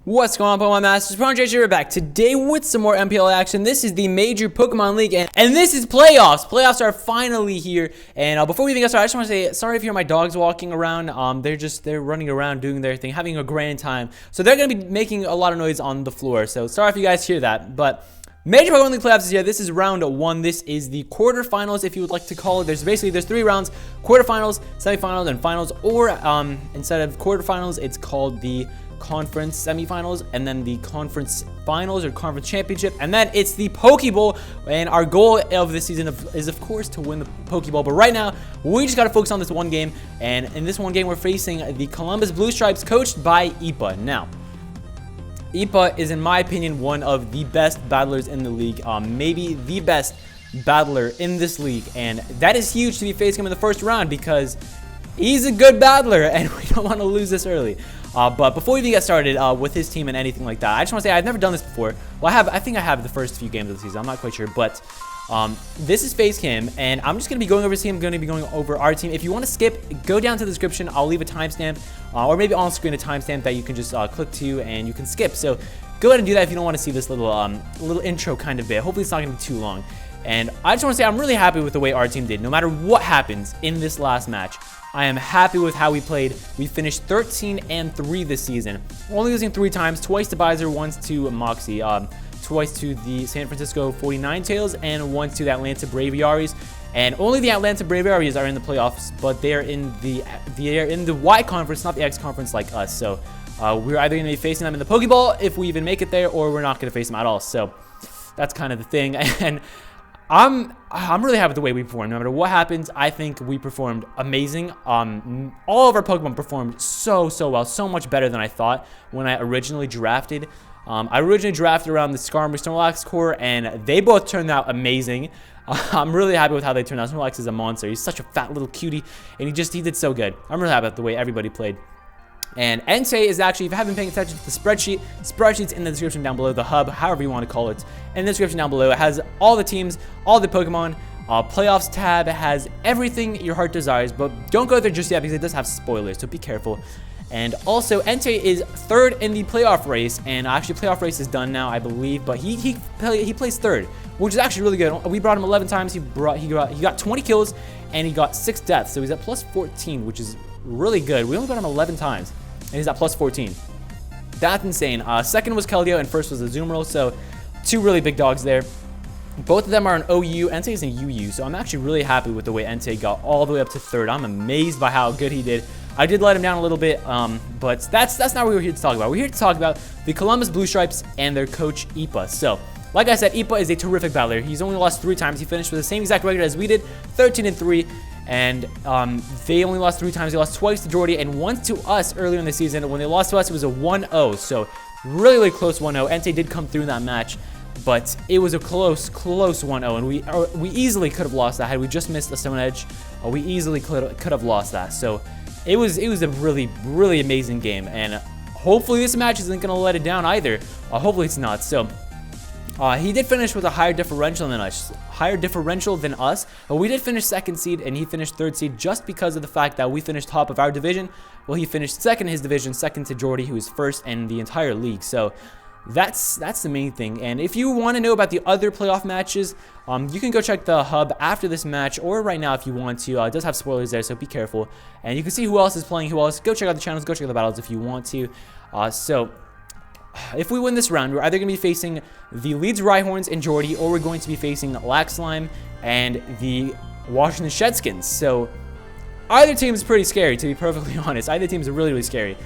What's going on, Pokemon Masters? PokemonTripHD, we're back today with some more MPL action. This is the major Pokemon League, and this is playoffs. Playoffs are finally here. And before we even get started, I just want to say sorry if you hear my dogs walking around. They're running around doing their thing, having a grand time. So they're going to be making a lot of noise on the floor. So sorry if you guys hear that. But major Pokemon League playoffs is here. This is round 1. This is the quarterfinals, if you would like to call it. There's 3 rounds: quarterfinals, semifinals, and finals. Or instead of quarterfinals, it's called the conference semifinals, and then the conference finals or conference championship, and then it's the PokeBowl. And our goal of this season is of course to win the PokeBowl, but right now we just got to focus on this one game. And in this one game we're facing the Columbus Blue Stripes, coached by Ipa. Now Ipa is, in my opinion, one of the best battlers in the league, maybe the best battler in this league, and that is huge to be facing him in the first round because he's a good battler and we don't want to lose this early. But before we even get started with his team and anything like that, I just want to say I've never done this before. Well, I think I have the first few games of the season. I'm not quite sure, but this is face cam, and I'm just going to be going over his team. I'm going to be going over our team. If you want to skip, go down to the description. I'll leave a timestamp, or maybe on screen a timestamp that you can just click to and you can skip. So go ahead and do that if you don't want to see this little intro kind of bit. Hopefully it's not going to be too long. And I just want to say I'm really happy with the way our team did. No matter what happens in this last match, I am happy with how we played. We finished 13-3 this season, only losing 3 times, twice to Bowser, once to Moxie, twice to the San Francisco 49 Tails, and once to the Atlanta Braviaries. And only the Atlanta Braviaries are in the playoffs, but they're in the Y conference, not the X conference like us. So we're either going to be facing them in the PokeBowl if we even make it there, or we're not going to face them at all. So that's kind of the thing. And I'm really happy with the way we performed. No matter what happens, I think we performed amazing. All of our Pokemon performed so well, so much better than I thought when I originally drafted. I originally drafted around the Skarmory Snorlax core, and they both turned out amazing. I'm really happy with how they turned out. Snorlax is a monster. He's such a fat little cutie, and he did so good. I'm really happy with the way everybody played. And Entei is actually, if you haven't been paying attention to the spreadsheet's in the description down below, the hub, however you want to call it, in the description down below. It has all the teams, all the Pokemon, playoffs tab. It has everything your heart desires, but don't go there just yet because it does have spoilers, so be careful. And also, Entei is 3rd in the playoff race, and actually playoff race is done now, I believe, but he plays 3rd, which is actually really good. We brought him 11 times. He got 20 kills, and he got 6 deaths, so he's at plus 14, which is really good. We only got him 11 times, and he's at plus 14. That's insane. Second was Keldeo, and first was Azumarill, so 2 really big dogs there. Both of them are an OU. Entei is an UU, so I'm actually really happy with the way Entei got all the way up to 3rd. I'm amazed by how good he did. I did let him down a little bit, but that's not what we're here to talk about. We're here to talk about the Columbus Blue Stripes and their coach, Ipa. So, like I said, Ipa is a terrific battler. He's only lost 3 times. He finished with the same exact record as we did, 13-3. And they only lost 3 times. They lost twice to Jordie and once to us earlier in the season. When they lost to us, it was a 1-0. So really close 1-0. Entei did come through that match, but it was a close 1-0. And we easily could have lost that had we just missed the Stone Edge. We easily could have lost that. So it was a really amazing game. And hopefully this match isn't going to let it down either. Hopefully it's not. So he did finish with a higher differential than us, but we did finish 2nd seed and he finished 3rd seed just because of the fact that we finished top of our division. Well, he finished 2nd in his division, 2nd to Jordie, who was 1st in the entire league. So that's the main thing. And if you want to know about the other playoff matches, you can go check the hub after this match or right now if you want to. It does have spoilers there, so be careful. And you can see who else is playing, who else. Go check out the channels, go check out the battles if you want to. So if we win this round, we're either going to be facing the Leeds Rhyhorns and Jordie, or we're going to be facing Laxlime and the Washington Shedskins. So either team is pretty scary, to be perfectly honest. Either team is really scary.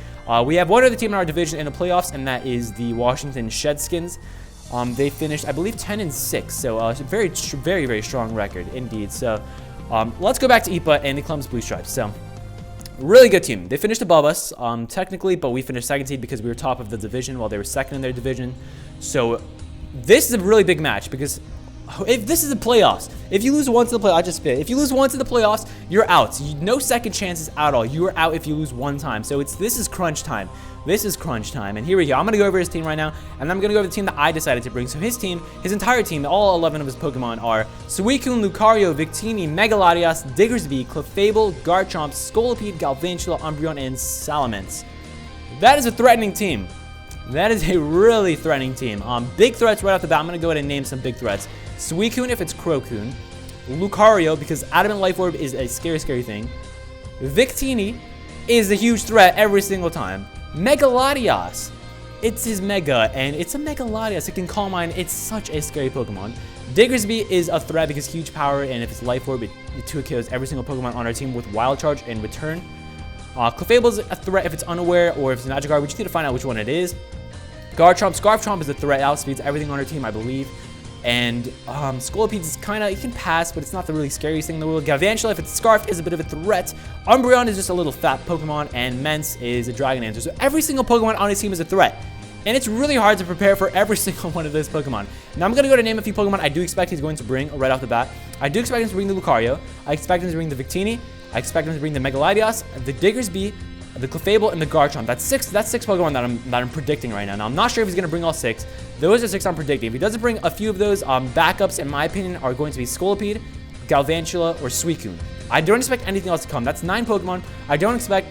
We have one other team in our division in the playoffs, and that is the Washington Shedskins. They finished, I believe, 10-6. So very strong record indeed. So let's go back to Ipa and the Columbus Blue Stripes. So really good team. They finished above us, technically, but we finished 2nd seed because we were top of the division while they were 2nd in their division. So this is a really big match because if this is the playoffs, if you lose once in the playoffs, if you lose once in the playoffs, you're out. No second chances at all. You are out if you lose 1 time. So this is crunch time. This is crunch time. And here we go. I'm going to go over his team right now, and I'm going to go over the team that I decided to bring. So his team, his entire team, all 11 of his Pokemon are Suicune, Lucario, Victini, Megaladios, Diggersby, Clefable, Garchomp, Scolipede, Galvantula, Umbreon, and Salamence. That is a threatening team. That is a really threatening team. Big threats right off the bat. I'm going to go ahead and name some big threats. Suicune if it's Crocoon. Lucario, because Adamant Life Orb is a scary, scary thing. Victini is a huge threat every single time. Megalodios. It's his Mega, and it's a Megalodios. It can Calm Mind. It's such a scary Pokemon. Diggersby is a threat because huge power, and if it's Life Orb, it 2-kills every single Pokemon on our team with Wild Charge in return. Clefable is a threat if it's unaware or if it's Magikarp. We just need to find out which one it is. Garchomp. Scarfchomp is a threat. Outspeeds everything on our team, I believe. And Scolipede is kind of, you can pass, but it's not the really scariest thing in the world. Galvantula, if it's Scarf, is a bit of a threat. Umbreon is just a little fat Pokemon, and Mence is a Dragon Answer. So every single Pokemon on his team is a threat. And it's really hard to prepare for every single one of those Pokemon. Now I'm going to go to name a few Pokemon I do expect he's going to bring right off the bat. I do expect him to bring the Lucario. I expect him to bring the Victini. I expect him to bring the Megalodios, the Diggersby, the Clefable, and the Garchomp. That's six Pokemon that I'm predicting right now. Now I'm not sure if he's going to bring all 6. Those are 6 I'm predicting. If he doesn't bring a few of those, backups in my opinion are going to be Scolipede, Galvantula, or Suicune. I don't expect anything else to come. That's 9 Pokemon. I don't expect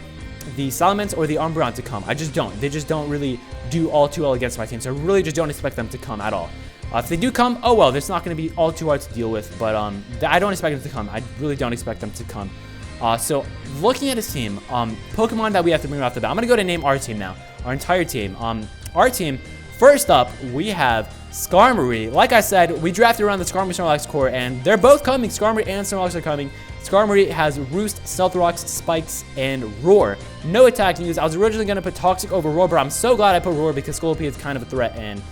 the Salamence or the Umbreon to come. I just don't. They just don't really do all too well against my team. So I really just don't expect them to come at all. If they do come, oh well, it's not going to be all too hard to deal with. But I don't expect them to come. I really don't expect them to come. So looking at his team, Pokemon that we have to bring off the bat. I'm going to go to name our team now. Our entire team. Our team, first up, we have Skarmory. Like I said, we drafted around the Skarmory Snorlax core, and they're both coming. Skarmory and Snorlax are coming. Skarmory has Roost, Stealth Rocks, Spikes, and Roar. No attack news. I was originally going to put Toxic over Roar, but I'm so glad I put Roar because Scolipede is kind of a threat, and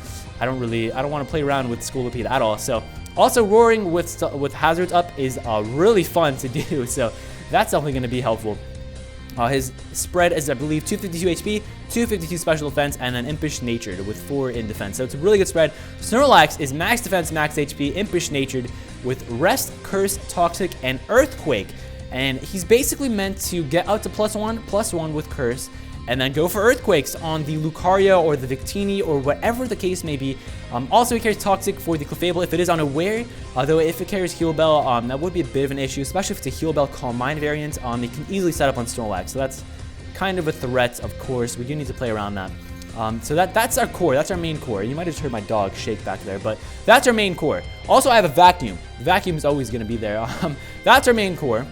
I don't want to play around with Scolipede at all. So also roaring with hazards up is really fun to do. So that's definitely going to be helpful. His spread is, I believe, 252 HP, 252 special defense, and then Impish Natured with 4 in defense. So it's a really good spread. Snorlax is max defense, max HP, Impish Natured with Rest, Curse, Toxic, and Earthquake. And he's basically meant to get out to +1 with Curse, and then go for Earthquakes on the Lucario or the Victini or whatever the case may be. Also, he carries Toxic for the Clefable if it is unaware, though if it carries Heal Bell, that would be a bit of an issue, especially if it's a Heal Bell Calm Mind variant. It can easily set up on Snorlax, so that's kind of a threat, of course. We do need to play around that. So that's our core. That's our main core. You might have just heard my dog shake back there, but that's our main core. Also, I have a Vacuum. Vacuum is always going to be there. That's our main core.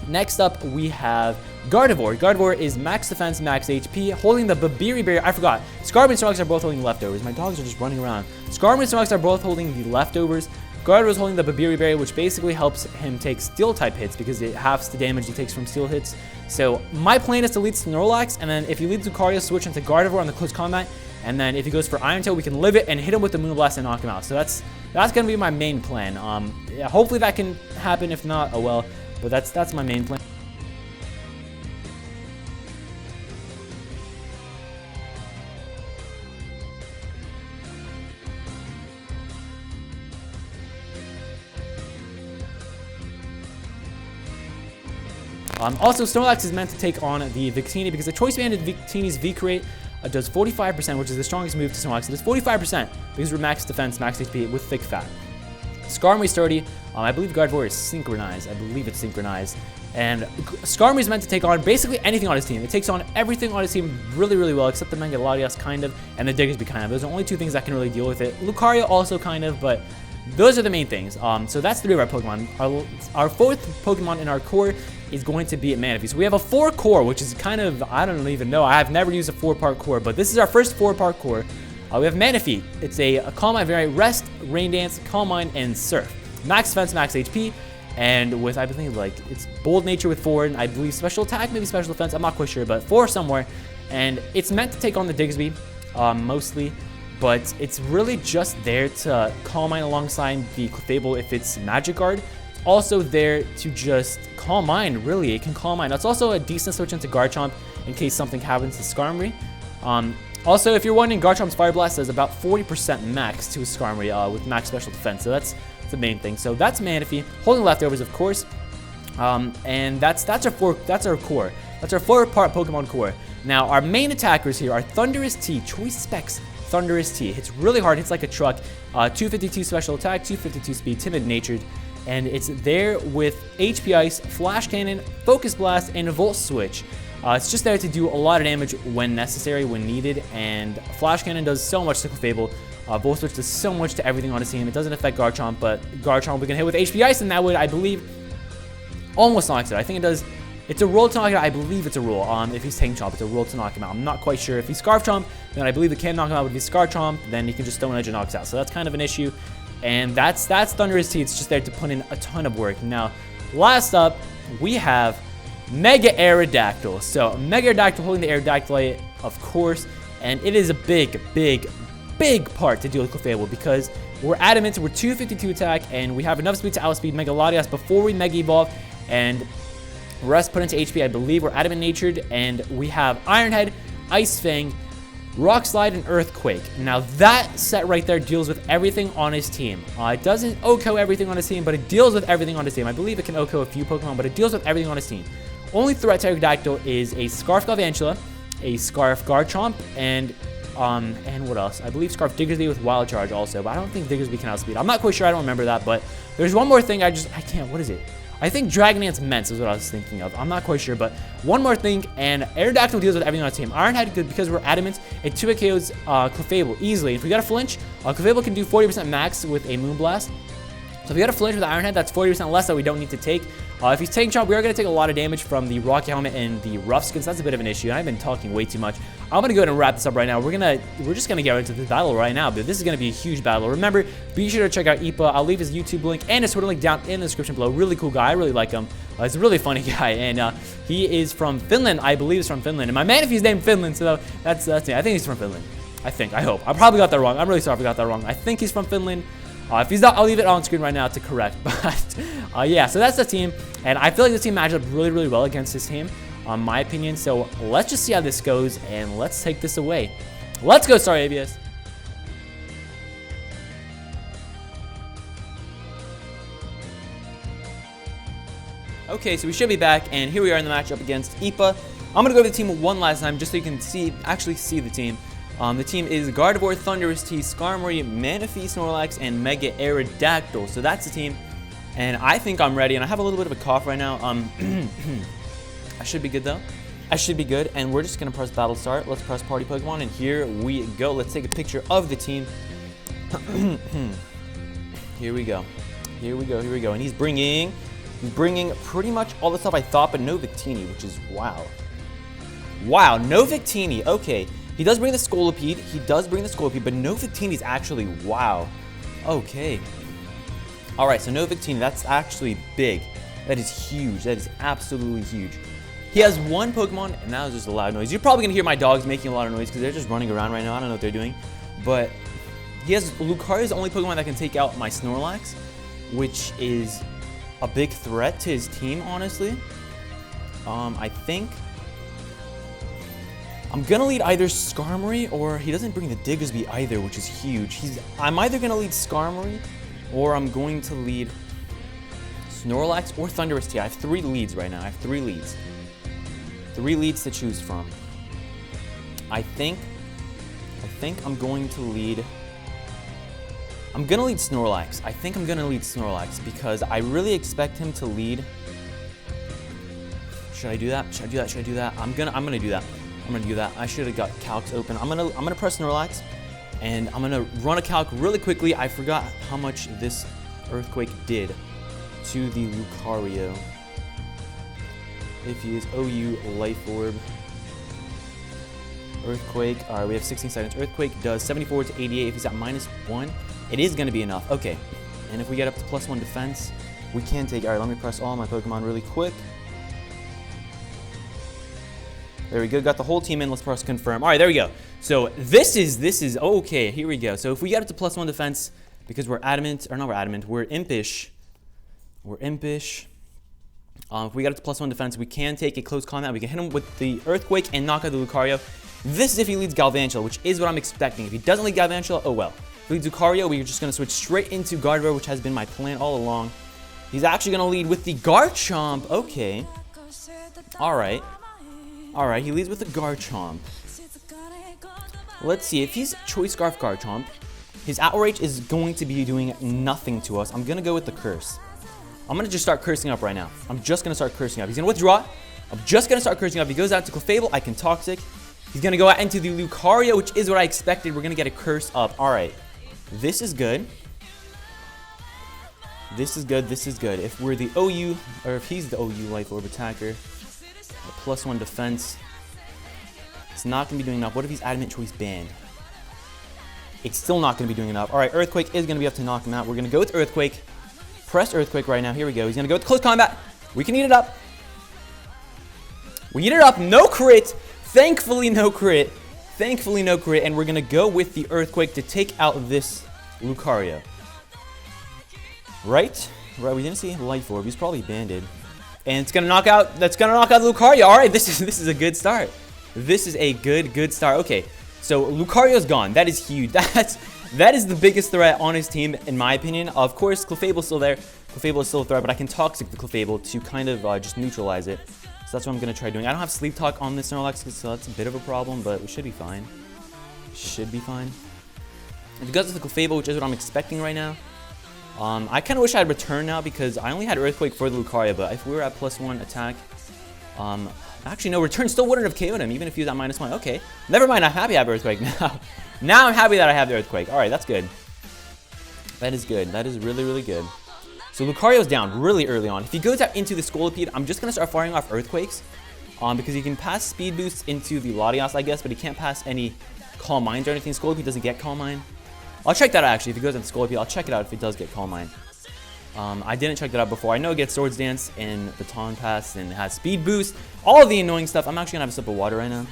Next up, we have Gardevoir. Gardevoir is max defense, max HP, holding the Babiri Berry. I forgot. Skarmory and Snorlax are both holding leftovers. My dogs are just running around. Skarmory and Snorlax are both holding the leftovers. Gardevoir is holding the Babiri Berry, which basically helps him take Steel-type hits because it halves the damage he takes from Steel hits. So my plan is to lead Snorlax, and then if he leads Lucario, switch into Gardevoir on the close combat, and then if he goes for Iron Tail, we can live it and hit him with the Moonblast and knock him out. So that's going to be my main plan. Yeah, hopefully that can happen. If not, oh well. But that's my main plan. Also, Snorlax is meant to take on the Victini because the choice-banded Victini's V-Crate does 45%, which is the strongest move to Snorlax. It does 45% because we're max defense, max HP with thick fat. Skarmory's sturdy. I believe Gardevoir is synchronized. I believe it's synchronized. And Skarmory is meant to take on basically anything on his team. It takes on everything on his team really, really well, except the Megalodios kind of, and the Diggersby kind of. Those are the only 2 things that can really deal with it. Lucario also kind of, but those are the main things. So that's 3 of our Pokemon. Our 4th Pokemon in our core is going to be Manaphy. So we have a 4 core, which is kind of, I don't even know. I have never used a 4-part core, but this is our first 4-part core. We have Manaphy. It's a Calm Mind variant, Rest, Rain Dance, Calm Mind, and Surf. Max defense, max HP, and with, I believe, like, it's Bold Nature with 4, and I believe Special Attack, maybe Special Defense, I'm not quite sure, but 4 somewhere. And it's meant to take on the Diggersby, mostly, but it's really just there to Calm Mind alongside the Clefable if it's Magic Guard. It's also there to just Calm Mind, really. It can Calm Mind. That's also a decent switch into Garchomp in case something happens to Skarmory. Also, if you're wondering, Garchomp's Fire Blast does about 40% max to Skarmory with max special defense, so that's the main thing. So that's Manaphy, holding leftovers, of course, and that's our core. That's our 4-part Pokemon core. Now, our main attackers here are Thunderous T, Choice Specs Thunderous T. Hits really hard, hits like a truck. 252 special attack, 252 speed, timid natured, and it's there with HP Ice, Flash Cannon, Focus Blast, and a Volt Switch. It's just there to do a lot of damage when necessary, when needed, and Flash Cannon does so much to Clefable. Volt Switch does so much to everything on his team. It doesn't affect Garchomp, but Garchomp we can hit with HP Ice, and that would, I believe, almost knocks it out. I think it does. It's a roll to knock it out. I believe it's a roll. If he's Tank Chomp, it's a roll to knock him out. I'm not quite sure. If he's Scarf Chomp, then I believe it can knock him out. If he's Scarf Chomp, then he can just Stone Edge and knocks out. So that's kind of an issue. And that's Thunderous Tea. It's just there to put in a ton of work. Now, last up, we have Mega Aerodactyl. So Mega Aerodactyl holding the Aerodactyl, of course, and it is a big part to deal with Clefable because we're adamant, we're 252 attack, and we have enough speed to outspeed Mega Latias before we Mega Evolve, and rest put into HP. I believe we're adamant natured, and we have Iron Head, Ice Fang, Rock Slide, and Earthquake. Now that set right there deals with everything on his team. It doesn't OHKO everything on his team, but it deals with everything on his team. I believe it can OHKO a few Pokemon, but it deals with everything on his team. Only threat to Aerodactyl is a Scarf Galvantula, a Scarf Garchomp, and what else? I believe Scarf Diggersby with Wild Charge also, but I don't think Diggersby can outspeed. I'm not quite sure. I don't remember that, but there's one more thing I can't. What is it? I think Dragon Dance Mence is what I was thinking of. I'm not quite sure, but one more thing, and Aerodactyl deals with everything on the team. Iron Head, because we're adamant, it 2-hit KOs Clefable easily. If we got a flinch, Clefable can do 40% max with a Moonblast. So if we got a flinch with Iron Head, that's 40% less that we don't need to take. If he's taking Chomp, we are going to take a lot of damage from the Rocky Helmet and the Rough Skins. That's a bit of an issue, and I've been talking way too much. I'm going to go ahead and wrap this up right now. We're just going to get right into the battle right now, but this is going to be a huge battle. Remember, be sure to check out Ipa. I'll leave his YouTube link and his Twitter link down in the description below. Really cool guy. I really like him. He's a really funny guy, and he is from Finland. I believe he's from Finland, and my man, if he's named Finland, so that's it. I think he's from Finland. I hope. I probably got that wrong. I'm really sorry if I got that wrong. I think he's from Finland. If he's not, I'll leave it on screen right now to correct. But yeah, so that's the team. And I feel like this team matched up really, really well against his team, in my opinion. So let's just see how this goes, and let's take this away. Let's go, Staravias. Okay, so we should be back, and here we are in the matchup against Ipa. I'm going to go to the team one last time just so you can actually see the team. The team is Gardevoir, Thunderous Tea, Skarmory, Manaphy, Snorlax, and Mega Aerodactyl. So that's the team, and I think I'm ready, and I have a little bit of a cough right now. I should be good, though. I should be good, and we're just going to press Battle Start. Let's press Party Pokemon, and here we go. Let's take a picture of the team. Here we go. Here we go. Here we go. And he's bringing pretty much all the stuff I thought, but no Victini, which is wow. Wow, no Victini. Okay. He does bring the Scolipede. But no Victini is actually, wow. Okay. Alright, so no Victini. That's actually big. That is huge. That is absolutely huge. He has one Pokemon, and that was just a loud noise. You're probably going to hear my dogs making a lot of noise because they're just running around right now. I don't know what they're doing. But he has Lucario is the only Pokemon that can take out my Snorlax, which is a big threat to his team, honestly. I think I'm going to lead either Skarmory, or he doesn't bring the Diggersby either, which is huge. I'm either going to lead Skarmory, or I'm going to lead Snorlax or Thunderous Tea. I have 3 leads right now. I have 3 leads. 3 leads to choose from. I think I'm going to lead Snorlax. I think I'm going to lead Snorlax because I really expect him to lead. Should I do that? Should I do that? Should I do that? I'm gonna do that. I'm gonna do that. I should have got calcs open. I'm gonna press Snorlax, and I'm gonna run a calc really quickly. I forgot how much this Earthquake did to the Lucario. If he is OU Life Orb. Earthquake. Alright, we have 16 seconds. Earthquake does 74 to 88. If he's at -1, it is gonna be enough. Okay. And if we get up to +1 defense, we can take. Alright, let me press all my Pokemon really quick. There we go. Got the whole team in. Let's press confirm. All right, there we go. So this is okay. Here we go. So if we get up to +1 defense, because we're adamant, or not we're adamant, we're impish. We're impish. If we get up to +1 defense, we can take a close combat. We can hit him with the Earthquake and knock out the Lucario. This is if he leads Galvantula, which is what I'm expecting. If he doesn't lead Galvantula, oh well. If he leads Lucario, we're just going to switch straight into Gardevoir, which has been my plan all along. He's actually going to lead with the Garchomp. Okay. All right. Alright, he leads with the Garchomp. Let's see, if he's Choice Scarf Garchomp, his outrage is going to be doing nothing to us. I'm going to go with the Curse. I'm going to just start cursing up right now. I'm just going to start cursing up. He's going to withdraw. I'm just going to start cursing up. If he goes out to Clefable, I can Toxic. He's going to go out into the Lucario, which is what I expected. We're going to get a curse up. All right. This is good. This is good. This is good. If we're the OU, or if he's the OU Life Orb attacker, a +1 defense, it's not going to be doing enough. What if he's Adamant Choice banned? It's still not going to be doing enough. All right, Earthquake is going to be enough to knock him out. We're going to go with Earthquake. Press Earthquake right now. Here we go. He's going to go with Close Combat. We can eat it up. We eat it up. No crit. Thankfully, no crit. Thankfully, no crit. And we're going to go with the Earthquake to take out this Lucario. Right? Right. We didn't see Life Orb. He's probably banded. And it's going to knock out. That's going to knock out Lucario. All right. This is a good start. This is a good start. Okay. So Lucario's gone. That is huge. That is the biggest threat on his team, in my opinion. Of course, Clefable's still there. Clefable is still a threat, but I can Toxic the Clefable to kind of just neutralize it. So that's what I'm going to try doing. I don't have Sleep Talk on this Snorlax, so that's a bit of a problem, but we should be fine. Should be fine. And because of the Clefable, which is what I'm expecting right now, I kind of wish I had Return now because I only had Earthquake for the Lucario, but if we were at +1 attack, actually, no, Return still wouldn't have KO'd him, even if he was at -1. Okay, never mind, I'm happy I have Earthquake now. Now I'm happy that I have the Earthquake. All right, that's good. That is good. That is really good. So Lucario's down really early on. If he goes out into the Scolipede, I'm just going to start firing off Earthquakes because he can pass Speed Boosts into the Latias, I guess, but he can't pass any Calm Minds or anything. Scolipede doesn't get Calm Mind. I'll check that out, actually. If he goes into Scolipede, I'll check it out if it does get Calm Mind. I didn't check that out before. I know it gets Swords Dance and Baton Pass and it has Speed Boost. All of the annoying stuff. I'm actually going to have a sip of water right now.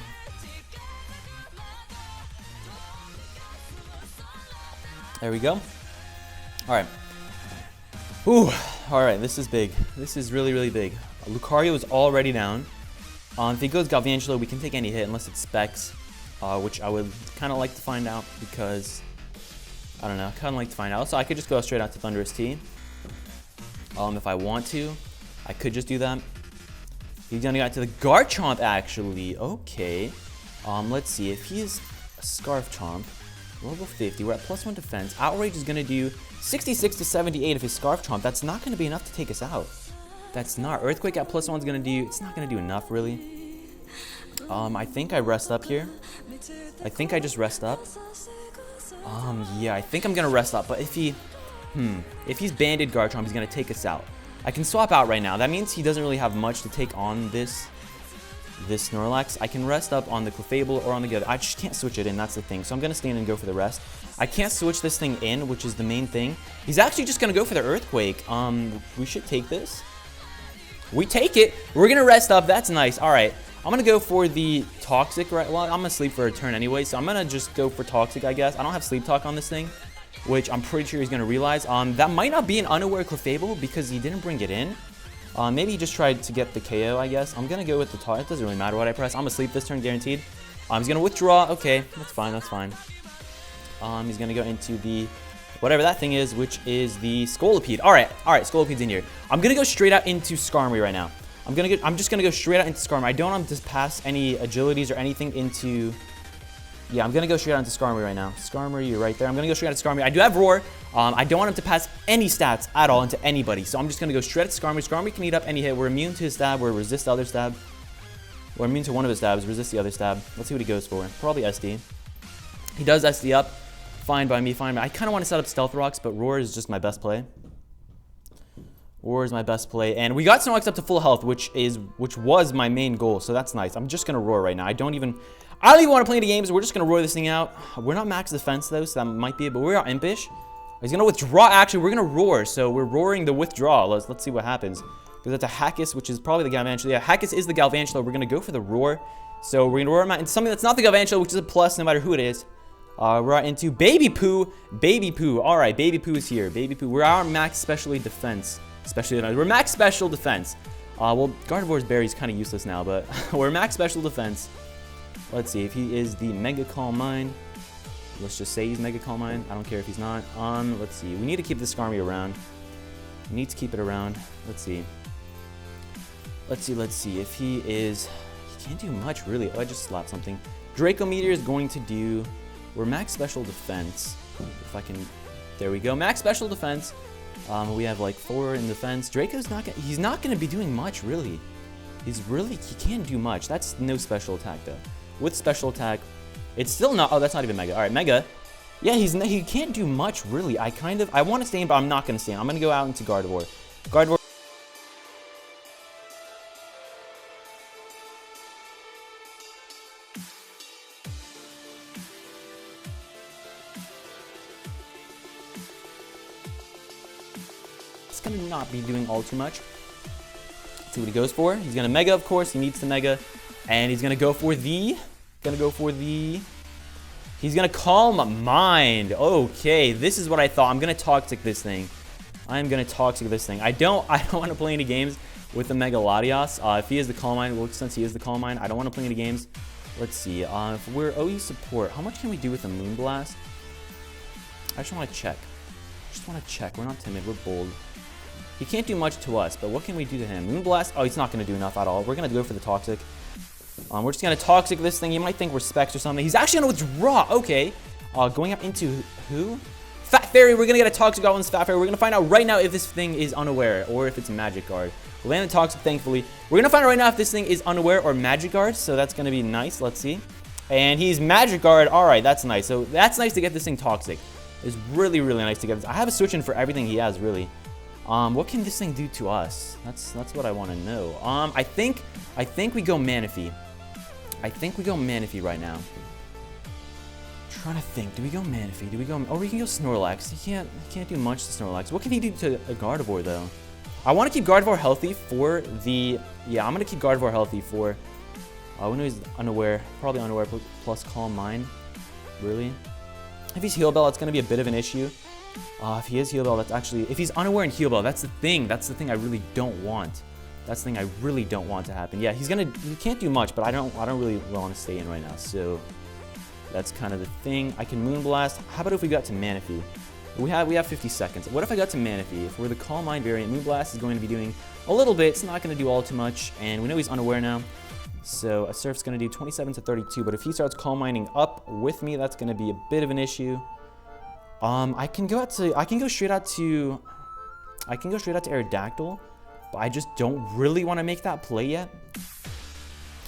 There we go. All right. Ooh. All right. This is big. This is really big. Lucario is already down. If he goes Galvantula, we can take any hit unless it's Specs, which I would kind of like to find out because, I don't know, kind of like to find out. So I could just go straight out to Thunderous T. If I want to, I could just do that. He's gonna get to the Garchomp, actually. Okay. Let's see. If he is a Scarf Chomp, level 50, we're at +1 defense. Outrage is gonna do 66 to 78 if his Scarf Chomp. That's not gonna be enough to take us out. That's not. Earthquake at +1 is gonna do. It's not gonna do enough, really. I think I rest up here. I think I just rest up. Yeah, I think I'm gonna rest up. But if he's banded Garchomp, he's gonna take us out. I can swap out right now. That means he doesn't really have much to take on this Snorlax. I can rest up on the Clefable or on the other. I just can't switch it in. That's the thing. So I'm gonna stand and go for the rest. I can't switch this thing in, which is the main thing. He's actually just gonna go for the Earthquake. We should take this. We take it. We're gonna rest up. That's nice. All right. I'm gonna go for the Toxic. Right. Well, I'm gonna sleep for a turn anyway, so I'm gonna just go for Toxic, I guess. I don't have Sleep Talk on this thing, which I'm pretty sure he's going to realize. That might not be an unaware Clefable because he didn't bring it in. Maybe he just tried to get the KO, I guess. I'm going to go with the Talk. It doesn't really matter what I press. I'm going to sleep this turn, guaranteed. He's going to withdraw. Okay, that's fine, that's fine. He's going to go into the, whatever that thing is, which is the Scolipede. All right, Scolipede's in here. I'm going to go straight out into Skarmory right now. I'm just going to go straight out into Skarmory. I don't want to pass any agilities or anything into... Yeah, I'm going to go straight out into Skarmory right now. Skarmory, you're right there. I'm going to go straight out to Skarmory. I do have Roar. I don't want him to pass any stats at all into anybody. So I'm just going to go straight out to Skarmory. Skarmory can eat up any hit. We're immune to his stab. We're resist the other stab. We're immune to one of his stabs. Resist the other stab. Let's see what he goes for. Probably SD. He does SD up. Fine by me, fine by me. I kind of want to set up Stealth Rocks, but Roar is just my best play. Roar is my best play. And we got Snorlax up to full health, which was my main goal. So that's nice. I'm just going to Roar right now. I don't even want to play any games. We're just going to roar this thing out. We're not max defense, though, so that might be it. But we're out Impish. He's going to withdraw. Actually, we're going to roar. So we're roaring the withdraw. Let's see what happens. Because that's a Hackus, which is probably the Galvantula. Yeah, Hackus is the Galvantula. We're going to go for the roar. So we're going to roar him out into something that's not the Galvantula, which is a plus no matter who it is. We're out into Baby Poo. Baby Poo. All right, Baby Poo is here. Baby Poo. We're our max specially defense. We're max special defense. Well, Gardevoir's Berry is kind of useless now, but we're max special defense. Let's see if he is the Mega Calm Mind. Let's just say he's Mega Calm Mind. I don't care if he's not. Let's see. We need to keep this Skarmory around. We need to keep it around. Let's see. Let's see. If he is... He can't do much, really. Oh, I just slapped something. Draco Meteor is going to do... We're max special defense. If I can... There we go. Max special defense. We have like 4 in defense. Draco's not gonna... He's not going to be doing much, really. he can't do much. That's no special attack, though. With special attack, it's still not, oh, that's not even Mega. All right, Mega. Yeah, he can't do much, really. I want to stay in, but I'm not going to stay in. I'm going to go out into Gardevoir. Gardevoir. It's going to not be doing all too much. Let's see what he goes for. He's going to Mega, of course. He needs to Mega. And he's going to go for the... He's going to Calm Mind. Okay, this is what I thought. I'm going to Toxic this thing. I don't want to play any games with the Mega Latias. If he has the Calm Mind, well, since he is the Calm Mind, I don't want to play any games. Let's see. If we're OE support, how much can we do with a Moonblast? I just want to check. We're not timid. We're bold. He can't do much to us, but what can we do to him? Moonblast? Oh, he's not going to do enough at all. We're going to go for the Toxic. We're just going to Toxic this thing. You might think we're Specs or something. He's actually going to withdraw. Okay. Going up into who? Fat Fairy. We're going to get a Toxic out on this Fat Fairy. We're going to find out right now if this thing is unaware or if it's a Magic Guard. We'll land the Toxic, thankfully. We're going to find out right now if this thing is unaware or Magic Guard. So that's going to be nice. Let's see. And he's Magic Guard. All right. That's nice. So that's nice to get this thing Toxic. It's really, really nice to get this. I have a switch in for everything he has, really. What can this thing do to us? That's what I want to know. I think we go Manaphy. Right now. I'm trying to think. Do we go Manaphy? Or we can go Snorlax. He can't do much to Snorlax. What can he do to a Gardevoir though? I want to keep Gardevoir healthy for the... Yeah, I'm going to keep Gardevoir healthy for... we know he's unaware. Probably unaware plus Calm Mind. Really? If he's Heal Bell, that's going to be a bit of an issue. If he is Heal Bell, that's actually... If he's unaware and Heal Bell, that's the thing. That's the thing I really don't want. That's the thing I really don't want to happen. Yeah, he can't do much, but I don't really want to stay in right now. So that's kind of the thing. I can Moonblast. How about if we got to Manaphy? We have 50 seconds. What if I got to Manaphy? If we're the Calm Mind variant, Moonblast is going to be doing a little bit. It's not going to do all too much, and we know he's unaware now. So a Surf's going to do 27 to 32, but if he starts Calm Minding up with me, that's going to be a bit of an issue. I can go straight out to Aerodactyl, but I just don't really want to make that play yet.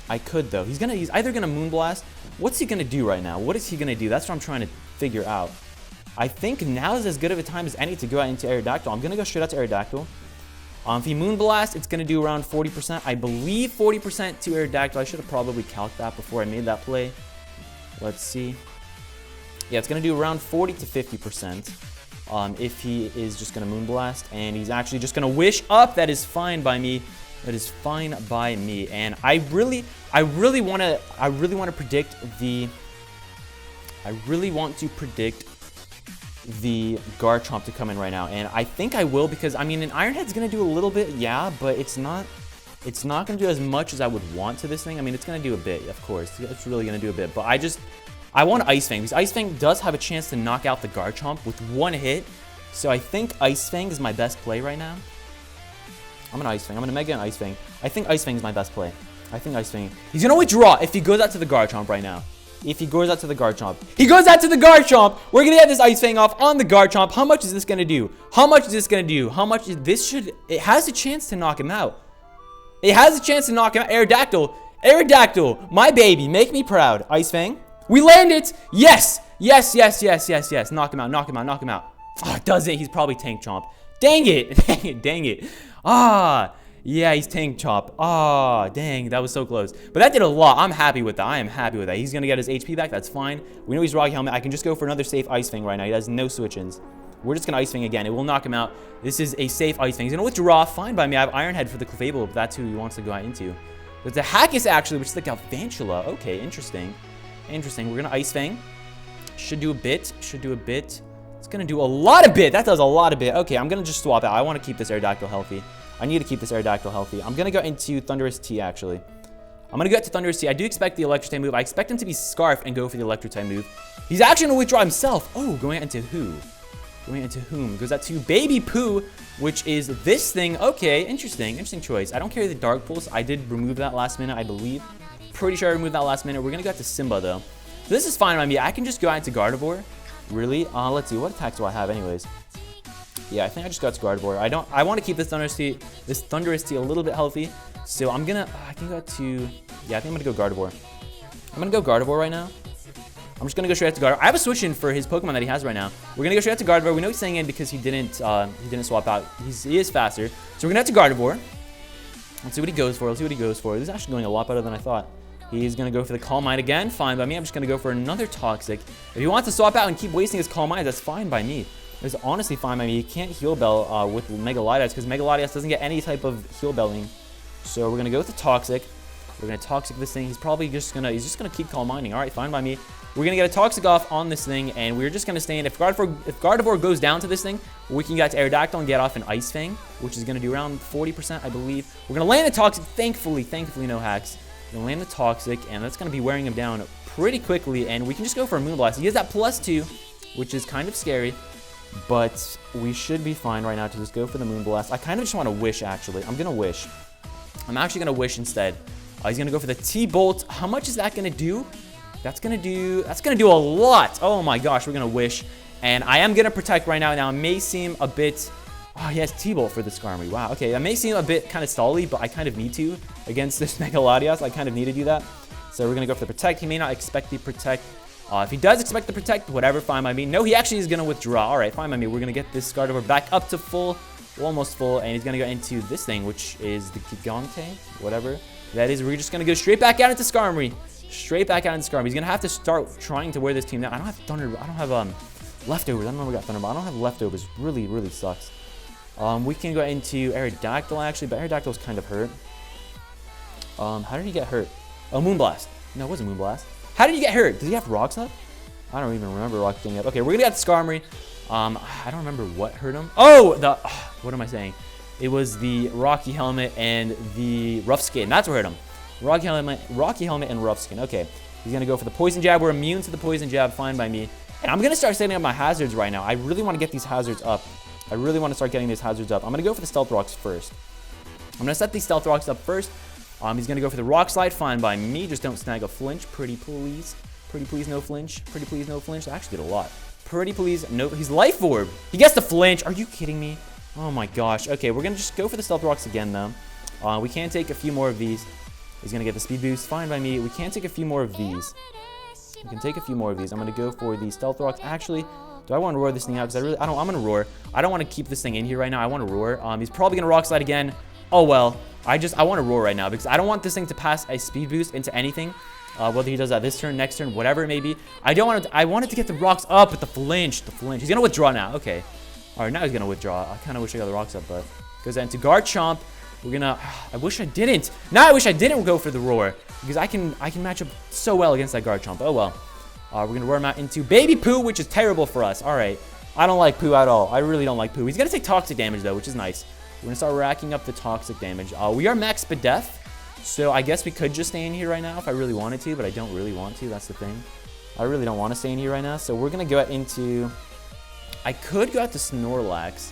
I could though. He's either gonna Moonblast. What's he gonna do right now? What is he gonna do? That's what I'm trying to figure out. I think now is as good of a time as any to go out into Aerodactyl. I'm gonna go straight out to Aerodactyl. If he Moonblast, it's gonna do around 40%. I believe 40% to Aerodactyl. I should have probably calculated that before I made that play. Let's see. Yeah, it's going to do around 40 to 50% if he is just going to Moonblast. And he's actually just going to Wish Up. That is fine by me. That is fine by me. And I really want to predict the Garchomp to come in right now. And I think I will because, I mean, an Iron Head's going to do a little bit, yeah, but it's not going to do as much as I would want to this thing. I mean, it's going to do a bit, of course. It's really going to do a bit, but I want Ice Fang, because Ice Fang does have a chance to knock out the Garchomp with one hit. So I think Ice Fang is my best play right now. I'm going to Ice Fang. I'm going to Mega and Ice Fang. I think Ice Fang is my best play. He's going to withdraw if he goes out to the Garchomp right now. He goes out to the Garchomp. We're going to get this Ice Fang off on the Garchomp. How much is this going to do? It has a chance to knock him out. Aerodactyl, my baby, make me proud. Ice Fang. We land it! Yes! Knock him out. Oh, it does it. He's probably Tank Chomp. Dang it. Yeah, he's Tank Chomp. Dang, that was so close. But that did a lot. I'm happy with that. I am happy with that. He's going to get his HP back. That's fine. We know he's Rocky Helmet. I can just go for another safe Ice Fang right now. He has no switch-ins. We're just going to Ice Fang again. It will knock him out. This is a safe Ice Fang. He's going to withdraw. Fine by me. I have Iron Head for the Clefable if that's who he wants to go out into. But the Hackis, actually, which is the Galvantula. Okay, interesting. We're going to Ice Fang. Should do a bit. It's going to do a lot of bit. That does a lot of bit. Okay, I'm going to just swap out. I want to keep this Aerodactyl healthy. I'm going to go into Thundurus T, actually. I'm going to go to Thundurus T. I do expect the Electric type move. I expect him to be Scarf and go for the Electric type move. He's actually going to withdraw himself. Oh, going into who? Goes out to Baby Poo, which is this thing. Okay, interesting choice. I don't carry the Dark Pulse. I did remove that last minute, I believe. Pretty sure I removed that last minute. We're going to go to Simba, though. So this is fine by me. I can just go out into Gardevoir. Really? Let's see. What attacks do I have anyways? Yeah, I think I just got to Gardevoir. I want to keep this Thundurus Tea a little bit healthy. So I can go to, yeah, I think I'm going to go Gardevoir. I'm going to go Gardevoir right now. I'm just going to go straight out to Gardevoir. I have a switch in for his Pokemon that he has right now. We're going to go straight out to Gardevoir. We know he's staying in because he didn't swap out. He is faster. So we're going to have to Gardevoir. Let's see what he goes for. This is actually going a lot better than I thought. He's going to go for the Calm Mind again. Fine by me. I'm just going to go for another Toxic. If he wants to swap out and keep wasting his Calm Mind, that's fine by me. It's honestly fine by me. He can't Heal Bell with Mega Latias because Mega Latias doesn't get any type of Heal Belling. So we're going to go with the Toxic. We're going to Toxic this thing. He's probably just going to keep Calm Minding. All right, fine by me. We're going to get a Toxic off on this thing, and we're just going to stay in. If Gardevoir goes down to this thing, we can get to Aerodactyl and get off an Ice Fang, which is going to do around 40%, I believe. We're going to land the Toxic. Thankfully no hacks. We're going to land the Toxic, and that's going to be wearing him down pretty quickly, and we can just go for a Moonblast. He has that +2, which is kind of scary, but we should be fine right now to just go for the Moonblast. I kind of just want to wish, actually. I'm going to wish. I'm actually going to wish instead. He's going to go for the T-Bolt. How much is that going to do? That's gonna do a lot. Oh my gosh, we're gonna wish. And I am gonna protect right now. Now it may seem a bit, oh, he has T-Bolt for the Skarmory. Wow, okay, that may seem a bit kind of stally, but I kind of need to against this Mega Latias. I kind of need to do that. So we're gonna go for the Protect. He may not expect the Protect. If he does expect the Protect, whatever, fine by me. No, he actually is gonna withdraw. All right, fine by me. We're gonna get this Gardevoir back up to full, almost full, and he's gonna go into this thing, which is the Gigante, whatever that is. We're just gonna go straight back out into Skarmory. Straight back out into Skarmory. He's gonna have to start trying to wear this team down. I don't have Thunder. I don't have leftovers. I don't know if we got Thunder, but I don't have leftovers. Really sucks. We can go into Aerodactyl actually, but Aerodactyl's kind of hurt. How did he get hurt? Oh, Moonblast. No, it wasn't Moonblast. How did he get hurt? Does he have Rocks up? I don't even remember Rocks getting up. Okay, we're gonna get the Skarmory. I don't remember what hurt him. Oh, what am I saying? It was the Rocky Helmet and the Rough Skin. That's what hurt him. Rocky Helmet, and Rough Skin. Okay, he's going to go for the Poison Jab. We're immune to the Poison Jab. Fine by me. And I'm going to start setting up my hazards right now. I really want to get these hazards up. I really want to start getting these hazards up. I'm going to go for the Stealth Rocks first. I'm going to set these Stealth Rocks up first. He's going to go for the Rock Slide. Fine by me. Just don't snag a flinch. Pretty please. Pretty please, no flinch. Pretty please, no flinch. I actually did a lot. Pretty please, no. He's Life Orb. He gets the flinch. Are you kidding me? Oh my gosh. Okay, we're going to just go for the Stealth Rocks again, though. We can take a few more of these. He's going to get the Speed Boost. Fine by me. We can take a few more of these. We can take a few more of these. I'm going to go for the Stealth Rocks. Actually, do I want to roar this thing out? Because I'm going to roar. I don't want to keep this thing in here right now. I want to roar. He's probably going to Rock Slide again. Oh, well. I want to roar right now because I don't want this thing to pass a Speed Boost into anything. Whether he does that this turn, next turn, whatever it may be. I wanted to get the rocks up with the flinch. He's going to withdraw now. Okay. All right, now he's going to withdraw. I kind of wish I got the rocks up, but goes into Garchomp. We're gonna. I wish I didn't. Now I wish I didn't go for the roar because I can match up so well against that Garchomp. Oh well. We're gonna roar him out into Baby Poo, which is terrible for us. All right. I don't like Poo at all. I really don't like Poo. He's gonna take toxic damage though, which is nice. We're gonna start racking up the toxic damage. We are max Spadef, so I guess we could just stay in here right now if I really wanted to, but I don't really want to. That's the thing. I really don't want to stay in here right now, so we're gonna go out into. I could go out to Snorlax.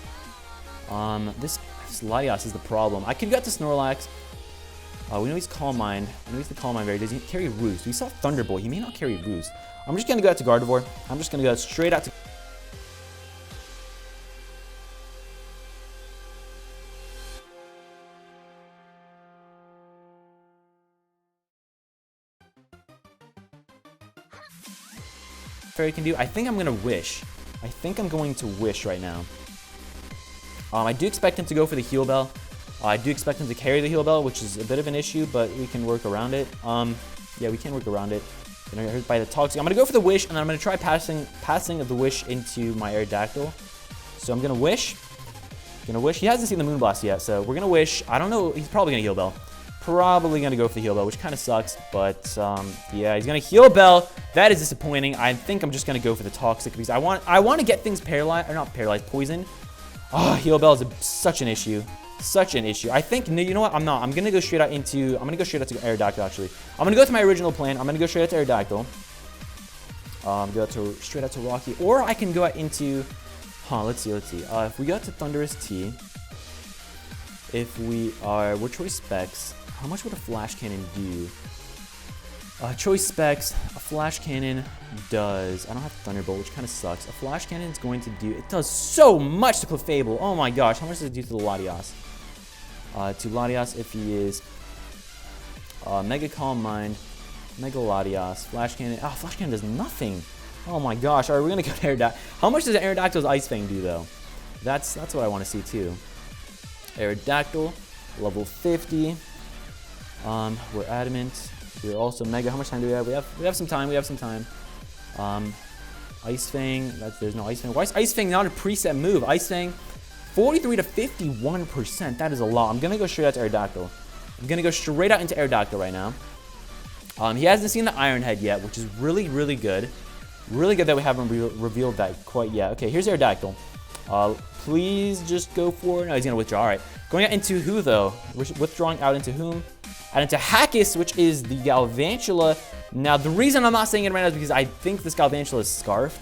This Latias is the problem. I could get to Snorlax. We know he's Calm Mind. I know he's the Calm Mind Berry. Does he carry Roost? We saw Thunderbolt. He may not carry Roost. I'm just going to go out to Gardevoir. I'm just going to go straight out to... Fairy can do. I think I'm going to wish. I think I'm going to wish right now. I do expect him to go for the Heal Bell. I do expect him to carry the Heal Bell, which is a bit of an issue, but we can work around it. Yeah, we can work around it. Gonna get hurt by the Toxic. I'm gonna go for the Wish, and then I'm gonna try passing the Wish into my Aerodactyl. So I'm gonna Wish. He hasn't seen the Moonblast yet, so we're gonna Wish. I don't know. He's probably gonna Heal Bell. Probably gonna go for the Heal Bell, which kind of sucks, but yeah, he's gonna Heal Bell. That is disappointing. I think I'm just gonna go for the Toxic because I want to get things paralyzed, or not paralyzed, poisoned. Oh, Heal Bell is such an issue. Such an issue. I think, no, you know what? I'm not. I'm going to go straight out to Aerodactyl, actually. I'm going to go to my original plan. I'm going to go straight out to Aerodactyl. Straight out to Rocky. Or I can go out into, let's see. If we go out to Thundurus Tea, we're Choice Specs. How much would a Flash Cannon do? Choice Specs, a Flash Cannon does... I don't have Thunderbolt, which kind of sucks. A Flash Cannon is going to do... It does so much to Clefable. Oh my gosh. How much does it do to the Latias? To Latias, if he is... Mega Calm Mind, Mega Latias, Flash Cannon. Oh, Flash Cannon does nothing. Oh my gosh. Alright, we're going to go to Aerodactyl. How much does Aerodactyl's Ice Fang do, though? That's what I want to see, too. Aerodactyl, level 50. We're Adamant. We're also Mega. How much time do we have? We have some time. We have some time. Ice Fang. There's no Ice Fang. Why is Ice Fang not a preset move? Ice Fang, 43 to 51%. That is a lot. I'm going to go straight out to Aerodactyl. I'm going to go straight out into Aerodactyl right now. He hasn't seen the Iron Head yet, which is really, really good. Really good that we haven't revealed that quite yet. Okay, here's Aerodactyl. Please just go for it. No, he's going to withdraw. All right. Going out into who, though? We're withdrawing out into whom? Out into Hackis, which is the Galvantula. Now, the reason I'm not saying it right now is because I think this Galvantula is Scarfed.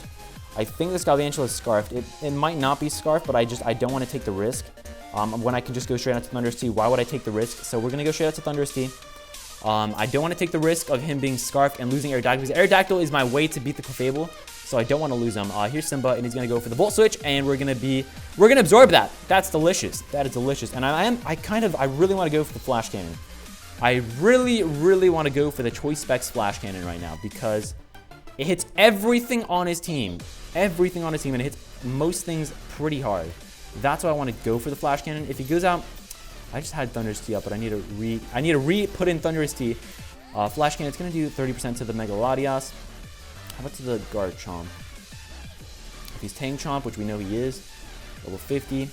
It might not be Scarfed, but I don't want to take the risk. When I can just go straight out to Thundurus T, why would I take the risk? So we're going to go straight out to Thundurus T. I don't want to take the risk of him being Scarfed and losing Aerodactyl, because Aerodactyl is my way to beat the Clefable, so I don't want to lose him. Here's Simba, and he's going to go for the Volt Switch, and we're going to absorb that. That's delicious. That is delicious. And I really want to go for the Flash Cannon. I really, really want to go for the Choice Specs Flash Cannon right now, because it hits everything on his team. Everything on his team, and it hits most things pretty hard. That's why I want to go for the Flash Cannon. If he goes out, I just had Thundurus T up, but I need to put in Thundurus T. Flash Cannon, it's going to do 30% to the Mega Latias. How about to the Garchomp? If he's Tang Chomp, which we know he is, level 50.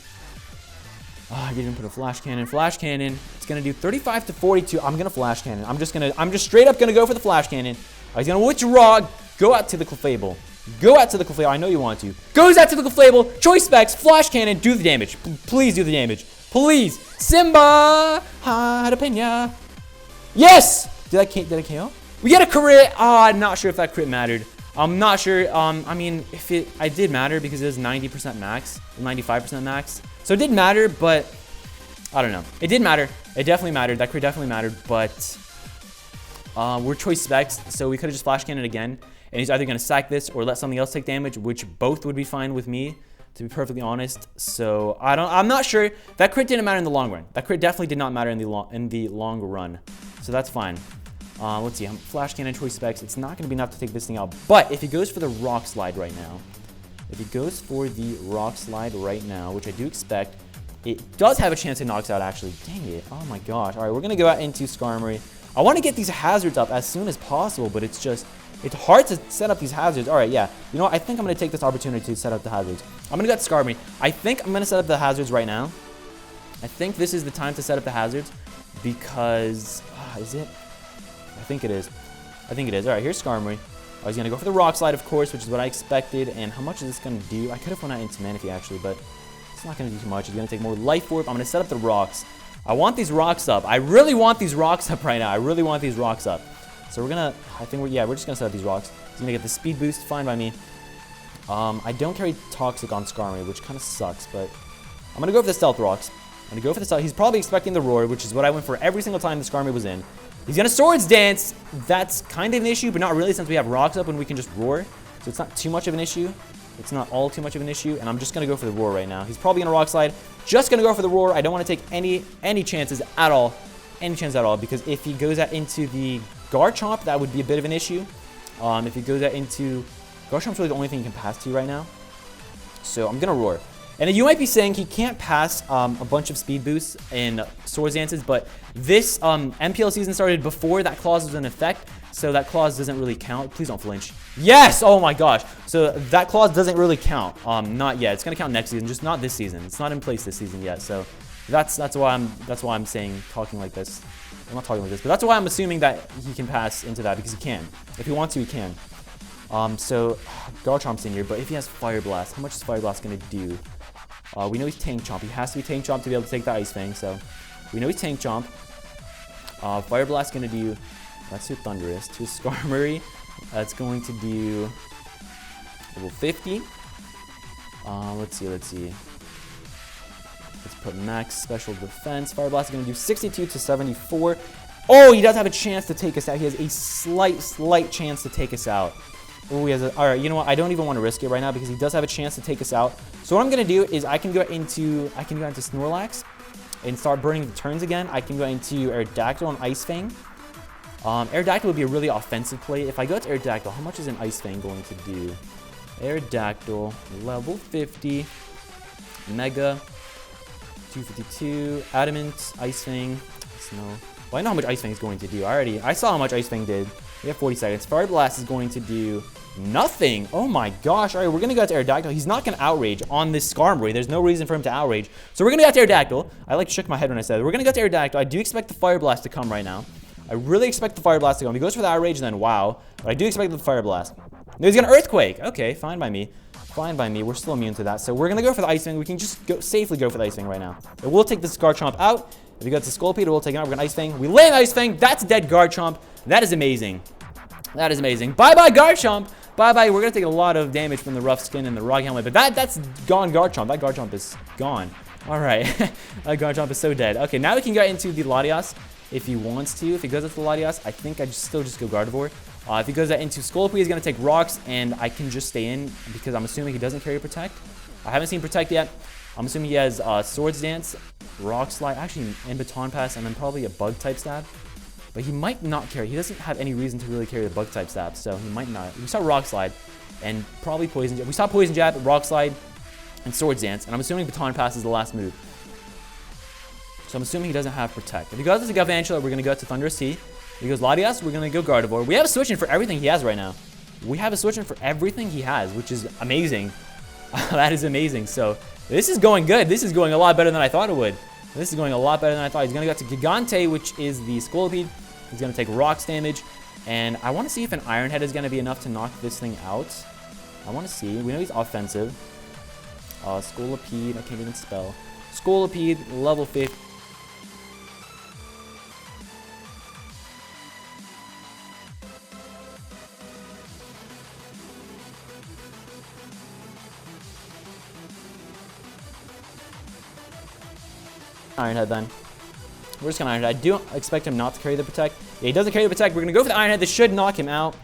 I didn't put a Flash Cannon. Flash Cannon, it's going to do 35 to 42. I'm going to Flash Cannon. I'm just straight up going to go for the Flash Cannon. He's going to withdraw, go out to the Clefable. Go out to the Clefable. I know you want to. Goes out to the Clefable. Choice Specs, Flash Cannon, do the damage. Please do the damage. Please. Simba! Jalapeno. Yes! Did I KO? We get a crit. I'm not sure if that crit mattered. I'm not sure. I mean, I did matter because it was 90% max, 95% max. So it did matter, but I don't know. It did matter. It definitely mattered. That crit definitely mattered, but we're Choice Specs, so we could have just Flash Cannon again. And he's either going to sack this or let something else take damage, which both would be fine with me, to be perfectly honest. So I'm not sure. That crit didn't matter in the long run. That crit definitely did not matter in the long run. So that's fine. Let's see. Flash Cannon, Choice Specs. It's not going to be enough to take this thing out. But if he goes for the Rock Slide right now, which I do expect, it does have a chance it knocks out, actually. Dang it. Oh my gosh. All right, we're going to go out into Skarmory. I want to get these hazards up as soon as possible, but it's hard to set up these hazards. All right, yeah. You know what? I think I'm going to take this opportunity to set up the hazards. I'm going to go to Skarmory. I think I'm going to set up the hazards right now. I think this is the time to set up the hazards because... is it? I think it is. All right, here's Skarmory. He's going to go for the Rock Slide, of course, which is what I expected. And how much is this going to do? I could have went out into Manaphy, actually, but it's not going to do too much. It's going to take more Life Orb. I'm going to set up the rocks. I want these rocks up. I really want these rocks up right now. So we're going to, we're just going to set up these rocks. He's going to get the speed boost. Fine by me. I don't carry Toxic on Skarmory, which kind of sucks, but I'm going to go for the Stealth Rocks. He's probably expecting the Roar, which is what I went for every single time the Skarmory was in. He's going to Swords Dance. That's kind of an issue, but not really since we have rocks up and we can just Roar. So it's not too much of an issue. It's not all too much of an issue, and I'm just going to go for the Roar right now. He's probably going to Rock Slide. Just going to go for the Roar. I don't want to take any chances at all. Because if he goes out into the Garchomp, that would be a bit of an issue. If he goes out into... Garchomp's really the only thing he can pass to right now. So I'm going to Roar. And you might be saying he can't pass a bunch of speed boosts and Swords Dances, but this MPL season started before that clause was in effect, so that clause doesn't really count. Please don't flinch. Yes! Oh my gosh. So that clause doesn't really count. Not yet. It's going to count next season, just not this season. It's not in place this season yet, so that's why I'm talking like this. I'm not talking like this, but that's why I'm assuming that he can pass into that, because he can. If he wants to, he can. So Garchomp's in here, but if he has Fire Blast, how much is Fire Blast going to do? We know he's Tank Chomp. He has to be Tank Chomp to be able to take the Ice Fang, so we know he's Tank Chomp. Fire Blast going to do... That's to Thundurus. To Skarmory, that's going to do level 50. Let's see. Let's put max special defense. Fire Blast is going to do 62 to 74. Oh, he does have a chance to take us out. He has a slight chance to take us out. Oh, he has a... All right, you know what? I don't even want to risk it right now because he does have a chance to take us out. So what I'm going to do is I can go into Snorlax and start burning the turns again. I can go into Aerodactyl and Ice Fang. Aerodactyl would be a really offensive play. If I go to Aerodactyl, how much is an Ice Fang going to do? Aerodactyl, level 50, Mega, 252, Adamant, Ice Fang, Snow. Well, I know how much Ice Fang is going to do. I saw how much Ice Fang did. We have 40 seconds. Fire Blast is going to do nothing. Oh my gosh. All right, we're going to go to Aerodactyl. He's not going to Outrage on this Skarmory. There's no reason for him to Outrage. So we're going to go to Aerodactyl. I like shook my head when I said it. We're going to go to Aerodactyl. I do expect the Fire Blast to come right now. I really expect the Fire Blast to come. If he goes for the Outrage, then wow. But I do expect the Fire Blast. No, he's going to Earthquake. Okay, fine by me. Fine by me. We're still immune to that. So we're going to go for the Ice Fang. We can just safely go for the Ice Fang right now. It will take this Garchomp out. If he goes to Scolipede, it will take it out. We're going to Ice Fang. We land Ice Fang. That's a dead Garchomp. That is amazing. That is amazing. Bye-bye, Garchomp. Bye-bye. We're going to take a lot of damage from the rough skin and the rock helmet. But that's gone Garchomp. That Garchomp is gone. All right. That Garchomp is so dead. Okay, now we can get into the Latias if he wants to. If he goes into the Latias, I think I still just go Gardevoir. If he goes into Scolipede, he's going to take Rocks, and I can just stay in because I'm assuming he doesn't carry Protect. I haven't seen Protect yet. I'm assuming he has Swords Dance, Rock Slide, actually in Baton Pass, and then probably a Bug-type stab. But he might not carry. He doesn't have any reason to really carry the Bug-type stab, so he might not. We saw Rock Slide and probably Poison Jab. We saw Poison Jab, Rock Slide, and Swords Dance, and I'm assuming Baton Pass is the last move. So I'm assuming he doesn't have Protect. If he goes to Galvantula, we're going to go to Thunderous Sea. If he goes Latias, we're going to go Gardevoir. We have a switch in for everything he has right now. We have a switch in for everything he has, which is amazing. That is amazing. So this is going good. This is going a lot better than I thought it would. This is going a lot better than I thought. He's going to go to Gigante, which is the Scolipede. He's going to take Rocks damage. And I want to see if an Iron Head is going to be enough to knock this thing out. I want to see. We know he's offensive. Scolipede. I can't even spell. Scolipede, level 50. Iron Head then. We're just gonna Iron Head. I do expect him not to carry the Protect. Yeah, he doesn't carry the Protect. We're gonna go for the Iron Head. This should knock him out.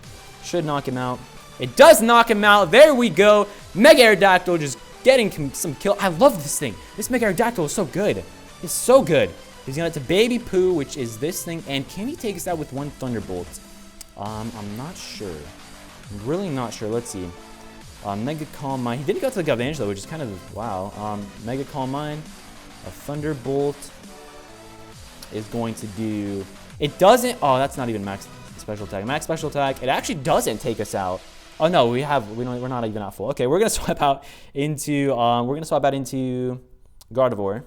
Should knock him out. It does knock him out. There we go. Mega Aerodactyl just getting some kill. I love this thing. This Mega Aerodactyl is so good. It's so good. He's gonna to Baby Poo, which is this thing. And can he take us out with one Thunderbolt? I'm not sure. I'm really not sure. Let's see. Mega Calm Mind. He did go to the Galvantula, which is kind of wow. Mega Calm Mind. A Thunderbolt is going to do... It doesn't... Oh, that's not even max special attack. Max special attack. It actually doesn't take us out. Oh, no. We're not even at full. Okay, we're going to swap out into... Gardevoir.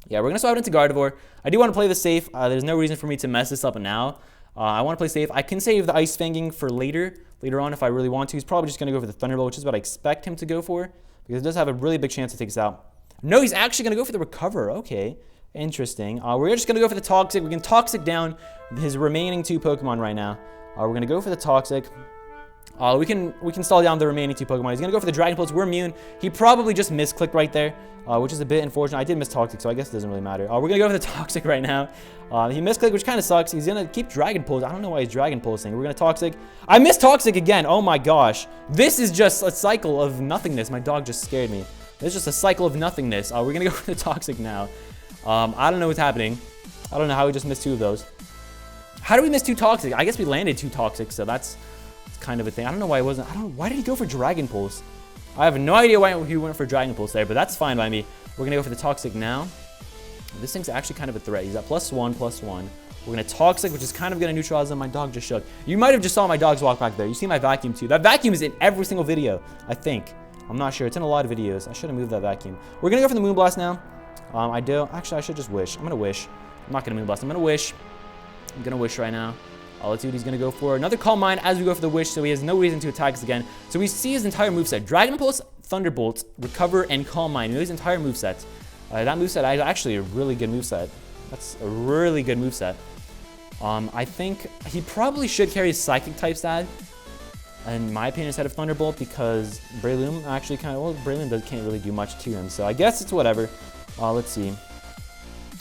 Yeah, we're going to swap it into Gardevoir. I do want to play this safe. There's no reason for me to mess this up now. I want to play safe. I can save the Ice Fanging for later on if I really want to. He's probably just going to go for the Thunderbolt, which is what I expect him to go for. Because it does have a really big chance to take us out. No, he's actually going to go for the Recover. Okay, interesting. We're just going to go for the Toxic. We can Toxic down his remaining 2 Pokemon right now. We're going to go for the Toxic. We can stall down the remaining 2 Pokemon. He's going to go for the Dragon Pulse. We're immune. He probably just misclicked right there, which is a bit unfortunate. I did miss Toxic, so I guess it doesn't really matter. We're going to go for the Toxic right now. He misclicked, which kind of sucks. He's going to keep Dragon Pulse. I don't know why he's Dragon Pulsing. We're going to Toxic. I missed Toxic again. Oh my gosh. This is just a cycle of nothingness. My dog just scared me. It's just a cycle of nothingness. We're going to go for the Toxic now. I don't know what's happening. I don't know how we just missed 2 of those. How do we miss 2 Toxic? I guess we landed 2 Toxic, so that's kind of a thing. I don't know why it wasn't. Why did he go for Dragon Pulse? I have no idea why he went for Dragon Pulse there, but that's fine by me. We're going to go for the Toxic now. This thing's actually kind of a threat. He's at +1, +1. We're going to Toxic, which is kind of going to neutralize him. My dog just shook. You might have just saw my dogs walk back there. You see my vacuum too. That vacuum is in every single video, I think. I'm not sure. It's in a lot of videos. I should have moved that vacuum. We're going to go for the Moonblast now. Actually, I should just wish. I'm going to wish. I'm not going to Moonblast. I'm going to wish. I'm going to wish right now. Let's see what he's going to go for. Another Calm Mind as we go for the wish, so he has no reason to attack us again. So we see his entire moveset. Dragon Pulse, Thunderbolt, Recover, and Calm Mind. You know his entire moveset. That moveset is actually a really good moveset. That's a really good moveset. I think he probably should carry Psychic-type stat, in my opinion, instead of Thunderbolt, because Breloom actually Breloom can't really do much to him, so I guess it's whatever. Let's see.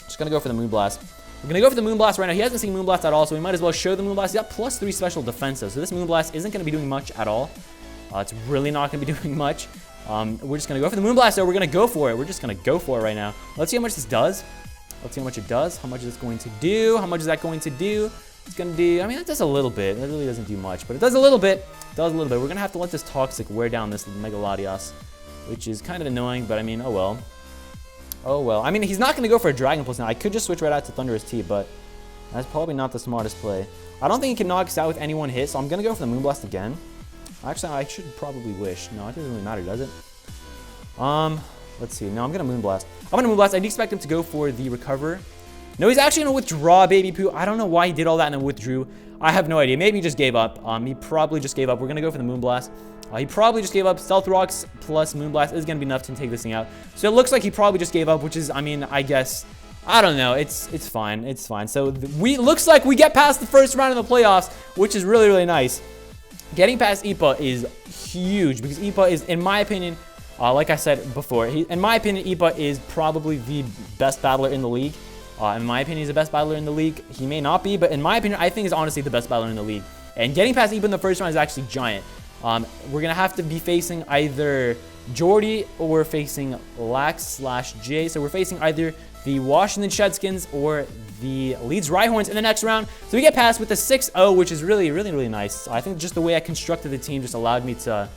Just gonna go for the Moonblast. We're going to go for the Moonblast right now. He hasn't seen Moonblast at all, so we might as well show the Moonblast. He's got +3 special defense, though, so this Moonblast isn't going to be doing much at all. It's really not going to be doing much. We're just going to go for the Moonblast, though. We're going to go for it. We're just going to go for it right now. Let's see how much this does. Let's see how much it does. How much is it going to do? How much is that going to do? It's going to do, I mean, it does a little bit. It really doesn't do much, but it does a little bit. It does a little bit. We're going to have to let this Toxic wear down this Megalodios, which is kind of annoying, but I mean, oh well. Oh well. I mean, he's not going to go for a Dragon Pulse now. I could just switch right out to Thunderous T, but that's probably not the smartest play. I don't think he can knock us out with any one hit, so I'm going to go for the Moonblast again. Actually, I should probably wish. No, it doesn't really matter, does it? Let's see. No, I'm going to Moonblast. I'm going to Moonblast. I expect him to go for the Recover. No, he's actually going to withdraw Baby Poo. I don't know why he did all that and then withdrew. I have no idea. Maybe he just gave up. He probably just gave up. We're going to go for the Moonblast. He probably just gave up. Stealth Rocks plus Moonblast is going to be enough to take this thing out. So it looks like he probably just gave up, which is, I mean, I guess, I don't know. It's fine. It's fine. So looks like we get past the first round of the playoffs, which is really, really nice. Getting past Ipa is huge because Ipa is, in my opinion, like I said before, in my opinion, Ipa is probably the best battler in the league. In my opinion, he's the best battler in the league. He may not be, but in my opinion, I think he's honestly the best battler in the league. And getting past Ipa in the first round is actually giant. We're going to have to be facing either Jordie or we're facing Lax/J. So we're facing either the Washington Shedskins or the Leeds Rhyhorns in the next round. So we get past with a 6-0, which is really, really, really nice. I think just the way I constructed the team just allowed me to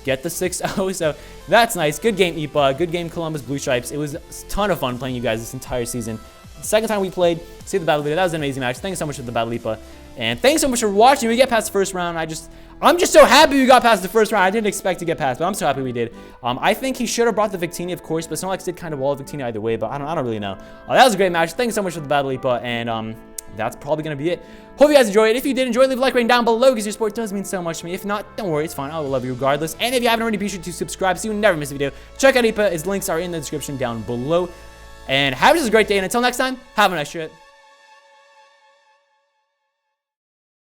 get the 6-0. So that's nice. Good game, Ipa. Good game, Columbus Blue Stripes. It was a ton of fun playing you guys this entire season. Second time we played, see the battle video. That was an amazing match. Thanks so much for the battle, Ipa. And thanks so much for watching. We get past the first round. I'm just so happy we got past the first round. I didn't expect to get past, but I'm so happy we did. I think he should have brought the Victini, of course, but Snorlax did kind of wall Victini either way, but I don't really know. That was a great match. Thanks so much for the battle, Ipa, and that's probably going to be it. Hope you guys enjoyed it. If you did enjoy, leave a like rating down below because your support does mean so much to me. If not, don't worry, it's fine. I will love you regardless. And if you haven't already, be sure to subscribe so you never miss a video. Check out Ipa. His links are in the description down below. And have just a great day, and until next time, have a nice shit.